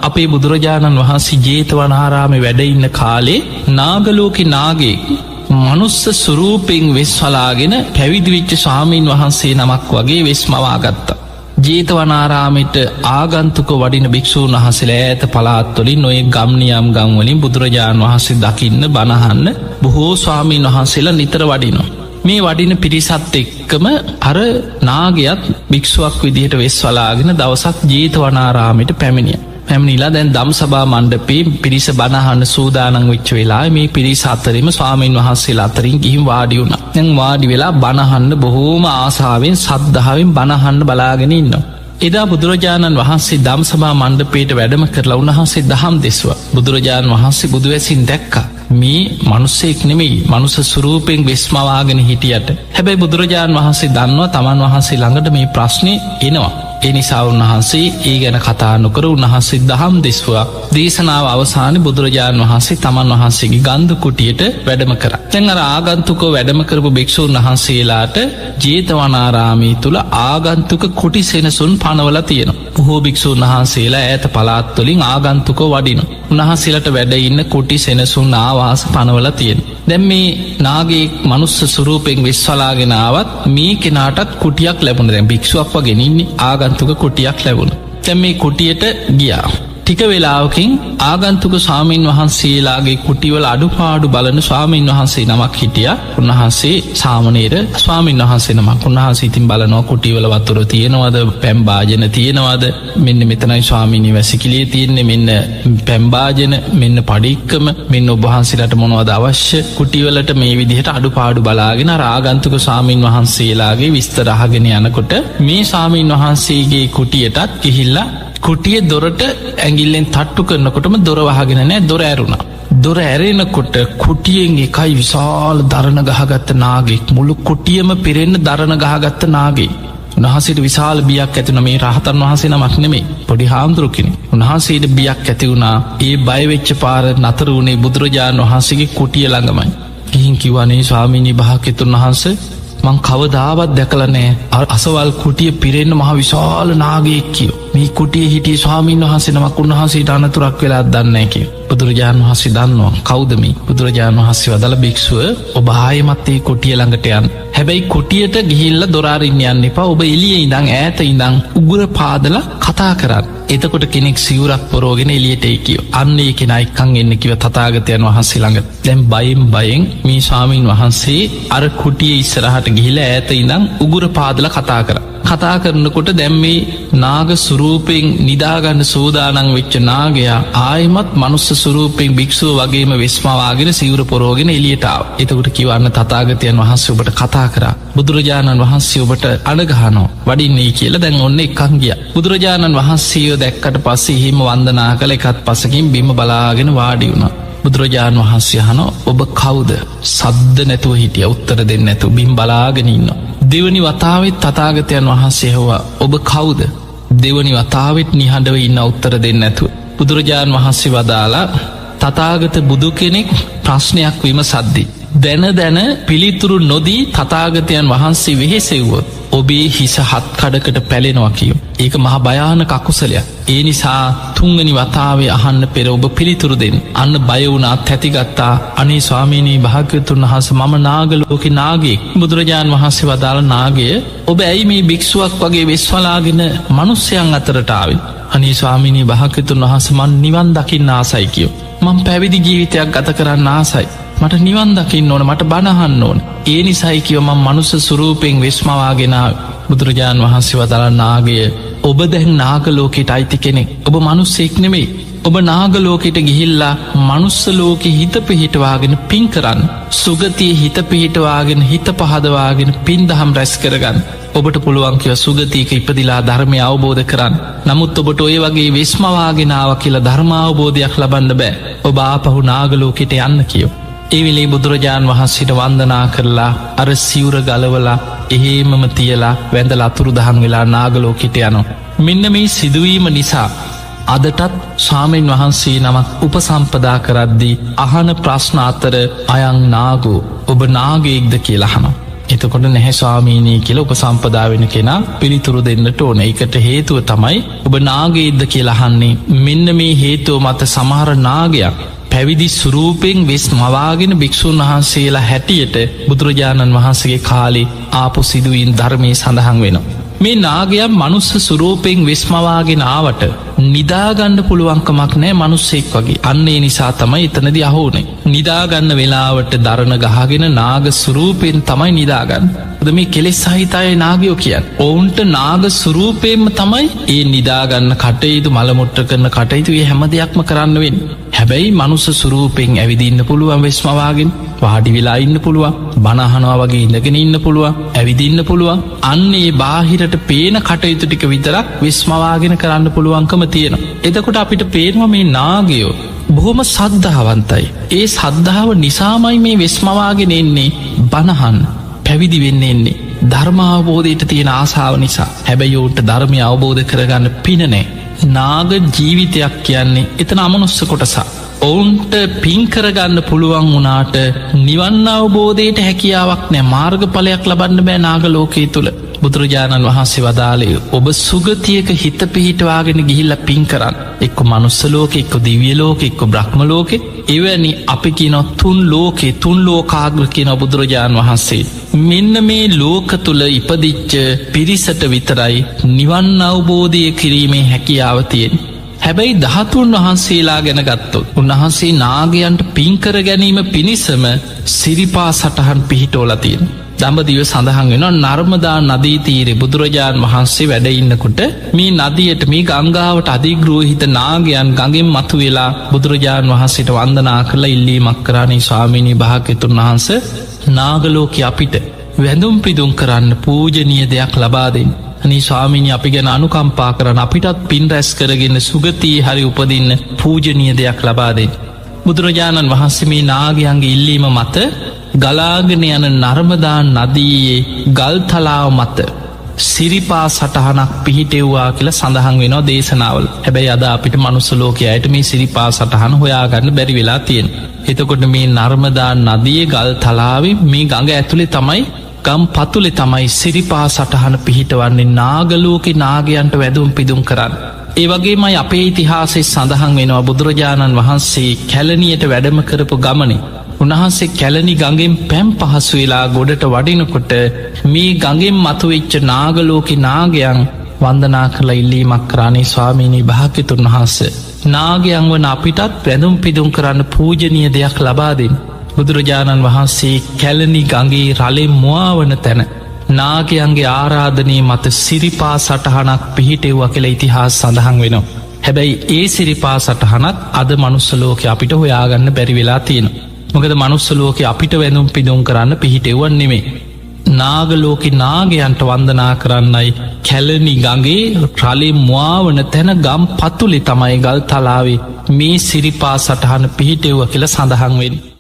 අපේ බුදුරජාණන් වහන්සේ ජේතවනාරාමේ වැඩ ඉන්න කාලේ නාගලෝකෙ නාගේ මනුස්ස සුරූපෙන් වෙස්වලාගෙන පැවිදිවිච්ච ස්වාමීන් වහන්සේ නමක් වගේ වෙස්මවාගත්තා. ජේතවනාරාමෙට ආගන්තුක වඩින භික්‍ෂූන් වහසලා ඇත පලාත්වලින් නොය ගම්නියම් ගම්වලින් බුදුරජාණන් වහන්සේ දකින්න බණහන්න බොහෝ ස්වාමීන් වහන්සේලා නිතර වඩිනවා. මේ වඩින පිරිසත් එක්කම අර නාගයත් භික්ෂුවක් විදිහට වෙස්වලාගෙන දවසක් ජේතවනාරාමයට පැමිණිලා දැන් දම් සභා මණ්ඩපේ පිරිස බණහන්න සූදානං වෙච්ච වෙලා මේ පිරිස අතරම ස්වාමීන් වහන්සේලා අතරින් ගිහින් වාඩි වුණා. දැන් වාඩි වෙලා බණහන්න බොහෝම ආසාාවෙන් සද්ධාවෙන් බණහන්න බලාගෙන ඉන්නවා. එදා බුදුරජාණන් වහන්සේ දම් සභා මණ්ඩපේට වැඩම කරලා උන්වහන්සේ දහම් දෙස්වා. බුදුරජාණන් වහන්සේ බුදුවැසින් දැක්කා මේ මනුස්සෙක් නෙමෙයි මනුස සුරූපෙන් වෙස්මවාගෙන හිටියට. හැබැයි බුදුරජාණන් වහන්සේ දන්නවා තමන් වහන්සේ ළඟට මේ ප්‍රශ්නය එනවා. එනිසා උන්වහන්සේ ඒ ගැන කතා නොකර උන්වහන්සේ දහම් දෙස්වා. දේශනාව අවසාන බුදුරජාණන් වහන්සේ තමන් වහන්සේගේ ගන්ධ කුටියට වැඩම කර. තැන් අර ආගන්තුකෝ වැඩම කරපු භික්‍ෂූන් වහන්සේලාට ජේතවනාරාමී තුළ ආගන්තුක කුටි සෙනසුන් පනවල තියෙන. බොහෝ භික්‍ෂූන් වහන්සේලා ඇත පලාත්වලින් ආගන්තුකෝ වඩින. උන්වහන්සේලට වැඩ ඉන්න කුටි සෙනසුන් ආවාස පනවල තියෙන. දැම් මේ නාගේ මනුස්ස සුරූපෙන් වෙස්වලාගෙනාවත් මේ කෙනාටත් කුටියක් ලැබුණ දැන් භික්ෂුවක් වගෙනන්නේ ආගන්තුක කුටියක් ලැබුණ. තැම් මේ කුටියට ගියා. ටික වෙලාවකින් ආගන්තුක ස්වාමීන් වහන්සේලාගේ කුටිවල අඩුපාඩු බලන ස්වාමීන් වහන්සේ නමක් හිටිය. උන්වහන්සේ සාමනේර ස්වාමීන් වහන්සේ නමක් උන්වහන්සේ ඉතින් බලනවා කුටිවල වතුර තියෙනවද පැම්භාජන තියෙනවද මෙන්න මෙතනයි ස්වාමීනී වැසිකිලිය තියෙන්නේ මෙන්න පැම්භාජන මෙන්න පඩික්කම මෙන්න ඔබහන්සේලට මොනවද අවශ්‍ය කුටිවලට මේ විදිහට අඩුපාඩු බලාගෙන ආගන්තුක ස්වාමීන් වහන්සේලාගේ විස්තර අහගෙන යනකොට මේ ස්වාමීන් වහන්සේගේ කුටියටත් ගිහිල්ලා කුටිය දොරට ඇගිල්ලෙන් තට්ටු කරනකොටම දොරවහගෙන නෑ දොර ඇරුණා. දොර ඇරෙනකොට කුටියෙන් එකයි විශාල දරණ ගහගත්ත නාගෙක් මුළු කුටියම පිරෙන්න දරණ ගහගත්ත නාගේ. උන්වහන්සේට විශාල බියක් ඇතිවුණ මේ රහතන් වහන්සේ නමක් නෙමේ පොඩි හාමුදුරුවනේ. උන්වහන්සේට බියක් ඇතිවුණා ඒ බයවෙච්ච පාර නතර වුණේ බුදුරජාණන් වහන්සේගේ කුටිය ළඟමයි. ගිහින් කිව්වනේ ස්වාමීනී භාග්‍යවතුන් වහන්සේ මං කවදාවත් දැකලනෑ අසවල් කුටිය පිරෙන්න්න මහ විශාල නාගයෙක් කියෝ. මේ කුටිය හිටිය ස්වාමීන් වහන්සේ නමක් උන්වහන්සේට අනතුරක් වෙලා දන්න කිය. බුදුරජාණන් වහන්සේ දන්නවා කෞදමි බුදුරජාණන් වහන්සේ වදල භික්ෂුව ඔබ ආයමත්තේ කොටිය ළඟට යන්. හැබැයි කොටියට ගිහිල්ල දොරාරින්න යන්න එපා ඔබ එලිය ඉඳං ඈත ඉඳං උගුර පාදල කතා කරන්න. එතකොට කෙනෙක් සිවුරක් පොරෝගෙන එලියට කියෝ. අන්නේ කෙන එක්කං එන්න කිව තතාගතයන් වහන්සේ ළඟ. දැම් බයෙන් මේ ස්වාමීන් වහන්සේ අර කුටිය ඉස්සරහට ගිහිල ඇත ඉඳං උගුර පාදල කතා කර. කතා කරනකොට දැම්මේ නාග සුරූපෙන් නිදාගන්න සූදානං වෙච්ච නාගයා ආයමත් මනුස්ස සුරූපෙන් භික්ෂුව වගේම වෙස්මවාගෙන සිවුර පොරෝගෙන එලියටාව. එතකොට කිවන්න තතාගතයන් වහන්සේ ඔබට කතා කර. බුදුරජාණන් වහන්සේ ඔබට අඩගහනෝ වඩින්නේ කියලා දැන් ඔන්න එකක් ගිය. බුදුරජාණන් වහන්සේෝ දැක්කට පස්සේ හිම වන්දනා කළ එකත් පසකින් බිම බලාගෙන වාඩි වුණා. බුදුරජාණන් වහන්සේ හන ඔබ කවුද සද්ද නැතුව හිටිය උත්තර දෙන්න ඇතු බිම් බලාගෙන ඉන්න. දෙවනි වතාවත් තතාගතයන් වහන්සේ හවා ඔබ කවුද දෙවනි වතාවත් නිහඬව ඉන්න උත්තර දෙන්න ඇතු. බුදුරජාණන් වහන්සේ වදාලා තතාගත බුදු කෙනෙක් ප්‍රශ්නයක් වීම සද්දි. දැන පිළිතුරු නොදී තතාගතයන් වහන්සේ වෙහෙසෙව්වොත් ඔබේ හිස හත් කඩකට පැලෙනවා කියෝ. ඒක මහ භයාන කකුසලයක්. ඒ නිසා තුංගනි වතාවේ අහන්න පෙර ඔබ පිළිතුරු දෙන්න. අන්න බයවුණත් ඇතිගත්තා අනේ ස්වාමීනී භාග්‍යවතුන් වහස මම නාගලෝක නාගේ. බුදුරජාණන් වහන්සේ වදාළ නාගය ඔබ ඇයි මේ භික්ෂුවක් වගේ වෙස්වලාගෙන මනුස්්‍යයන් අතරටාවෙන්. අනේ ස්වාමීනී භාග්‍යතුන් වහස මන් නිවන් දකින්න ආසයි කියෝ. මං පැවිදි ජීවිතයක් ගත කරන්න ආසයි. මට නිවන් දකින්න ඕන මට බණහන්න ඕන. ඒ නිසයි කියවම මනුස්ස සුරූපෙන් වෙස්මවාගෙනාව. බුදුරජාණන් වහන්සේ වදලන්නාගය ඔබ දැන් නාගලෝකෙට අයිති කෙනෙක් ඔබ මනුස්සෙක් නෙමෙයි. ඔබ නාගලෝකෙට ගිහිල්ලා මනුස්සලෝක හිත පිහිටවාගෙන පින් කරන්න. සුගතිය හිත පිහිටවාගෙන හිත පහදවාගෙන පින් දහම් රැස් කරගන්න. ඔබට පුළුවන්කිව සුගතියක ඉපදිලා ධර්මය අවබෝධ කරන්න. නමුත් ඔබට ඔය වගේ වෙස්මවාගෙනාව කියලා ධර්මාවබෝධයක් ලබන්න බෑ. ඔබ ආපහු නාගලෝකෙට යන්න කියෝ. ඒවිලේ බුදුරජාණන් වහන්සේට වන්දනා කරලා අර සිවුර ගලවලා එහෙමම තියලා වැඳල අතුරු දහන් වෙලා නාගලෝකෙට යනො. මෙන්න මේ සිදුවීම නිසා අදටත් ස්වාමීන් වහන්සේ නමක් උපසම්පදා කරද්දී අහන ප්‍රශ්න අතර අයං නාගෝ ඔබ නාගයෙක්ද කියලාහනවා. එතකොට නැහැ ස්වාමීනී කියලා උපසම්පදා වෙන කෙනා පිළිතුරු දෙන්නට ඕන. ඒකට හේතුව තමයි ඔබ නාගයේද්ද කියලා අහන්නේ. මෙන්න මේ හේතුව මත සමහර නාගයක් පැවිදි සුරූපෙන් වෙස් මවාගෙන භික්‍ෂූන් වහන්සේලා හැටියට බුදුරජාණන් වහන්සේගේ කාලේ ආපු සිදුවීන් ධර්මය සඳහන් වෙනවා. මේ නාගයක් මනුස්ස සුරූපෙන් වෙස්මවාගෙන ආවට නිදාගන්න පුළුවන්කමක් නෑ මනුස්සෙක් වගේ. අන්නේ නිසා තමයි එතනදි අහෝනේ. නිදාගන්න වෙලාවට දරණ ගහගෙන නාග සුරූපයෙන් තමයි නිදාගන්න. මේ කෙලෙස් සහිතය නාගයෝ කියන්න. ඔවුන්ට නාග සුරූපයෙන්ම තමයි ඒ නිදාගන්න කටයුතු මළමුට්ට කරන කටයුතු ඒ හැම දෙයක්ම කරන්න වෙන්. හැබැයි මනුස්ස සුරූපෙන් ඇවිදින්න පුළුවන් වෙස්මවාගෙන වාඩි වෙලා ඉන්න පුළුවන්, බණහනවා වගේ ඉඳගෙන ඉන්න පුළුවන්, ඇවිදින්න පුළුවන්. අන්නේ බාහිරට පේන කටයුතු ටික විතරක් වෙස්මවාගෙන කරන්න පුළුවන්කම තියෙනවා. එතකොට අපිට පේනවා මේ නාගයෝ බොහොම සද්ධාවන්තයි. ඒ සද්ධාව නිසාමයි මේ වෙස්මවාගෙන එන්නේ, බණහන් පැවිදි වෙන්න එන්නේ. ධර්මාවබෝධයට තියෙන ආසාාව නිසා. හැබැයි ඔවුන්ට ධර්මය අවබෝධ කරගන්න පිනනෑ. නාග ජීවිතයක් කියන්නේ එතන අමනුස්ස කොටසා. ඔවුන්ට පින්කරගන්න පුළුවන් වුණාට නිවන් අවබෝධයට හැකියාවක් නෑ. මාර්ග පලයක් ලබන්න බෑ නාග ලෝකයේ තුළ. බුදුරජාණන් වහන්සේ වදාළේ ඔබ සුගතියක හිත පිහිටවාගෙන ගිහිල්ල පින් කරන්න. එක්ක මනුස්සලෝක, එක්ක දිවියලෝක, එක්ක බ්‍රහ්මලෝක. එවැනි අපි කියන තුන් ලෝකේ, තුන් ලෝකාග්‍ර කියන බුදුරජාණන් වහන්සේ. මෙන්න මේ ලෝක තුළ ඉපදිච්ච පිරිසට විතරයි නිවන් අවබෝධය කිරීමේ හැකියාව තියෙන. හැබැයි 13 වහන්සේලා ගැන ගත්තොත් උන්වහන්සේ නාගයන්ට පින්කර ගැනීම පිණිසම සිරිපා සටහන් පිහිටෝලා තියෙන. දඹදිව සඳහන් වෙන නර්මදා නදී තීරේ බුදුරජාණන් වහන්සේ වැඩ ඉන්නකොට මේ නදියට, මේ ගංගාවට අධිග්‍රෝහිත නාගයන් ගඟෙන් මතු වෙලා බුදුරජාණන් වහන්සේට වන්දනා කරලා ඉල්ලීමක් කරානේ, ස්වාමීනී භාග්‍යවතුන් වහන්සේ නාගලෝකේ අපිට වැඳුම් පිදුම් කරන්න පූජනීය දෙයක් ලබා දෙන්න. අනේ ස්වාමීනි අපි ගැන අනුකම්පා කරන්න, අපිටත් පින් රැස් කරගෙන සුගතියේ හරි උපදින්න පූජනීය දෙයක් ලබා දෙන්න. බුදුරජාණන් වහන්සේ මේ නාගයන්ගේ ඉල්ලීම මත ගලාගෙන යන නර්මදා නදියේ ගල්තලාව මත සිරිපා සටහනක් පිහිටෙව්වා කියලා සඳහන් වෙනවා දේශනාවල. හැබැයි අද අපිට මනුස්ස ලෝකයට මේ සිරිපා සටහන හොයාගන්න බැරි වෙලා තියෙන. එතකොට මේ නර්මදා නදියේ ගල්තලාවේ මේ ගඟ ඇතුලේ තමයි, ගම් පතුලේ තමයි සිරිපා සටහන පිහිටවන්නේ නාගලෝකේ නාගයන්ට වැඳුම් පිදුම් කරන්න. ඒ වගේමයි අපේ ඉතිහාසයේ සඳහන් වෙනවා බුදුරජාණන් වහන්සේ කැලණියට වැඩම කරපු ගමනේ උන්වහන්සේ කැලණි ගඟෙන් පැම් පහසු වෙලා ගොඩට වඩිනකොට මේ ගඟෙන් මතුවෙච්ච නාගලෝකේ නාගයන් වන්දනා කරලා ඉල්ලීමක් කරානේ, ස්වාමීනී භාග්‍යවතුන් වහන්සේ නාගයන් වන අපිටත් වැඳුම් පිදුම් කරන්න පූජනීය දෙයක් ලබා දෙන්න. බුදුරජාණන් වහන්සේ කැලණි ගඟේ රළෙන් මුවාවන තැන නාගයන්ගේ ආරාධනය මත සිරිපා සටහනක් පිහිටෙව්වා කියලා ඉතිහාස සඳහන් වෙනවා. හැබැයි ඒ සිරිපා සටහනත් අද මනුස්ස ලෝකේ අපිට හොයාගන්න බැරි වෙලා තියෙනවා. මොකද මනුස්ස ලෝකේ අපිට වැඳුම් පිදුම් කරන්න පිහිටෙව්වන් නෙමේ. නාගලෝකේ නාගයන්ට වන්දනා කරන්නයි කැලණි ගඟේ රළෙන් මුවාවන තැන ගම් පතුලේ තමයි ගල්තලාවේ මේ සිරිපා සටහන පිහිටෙව්වා කියලා සඳහන් වෙන්නේ.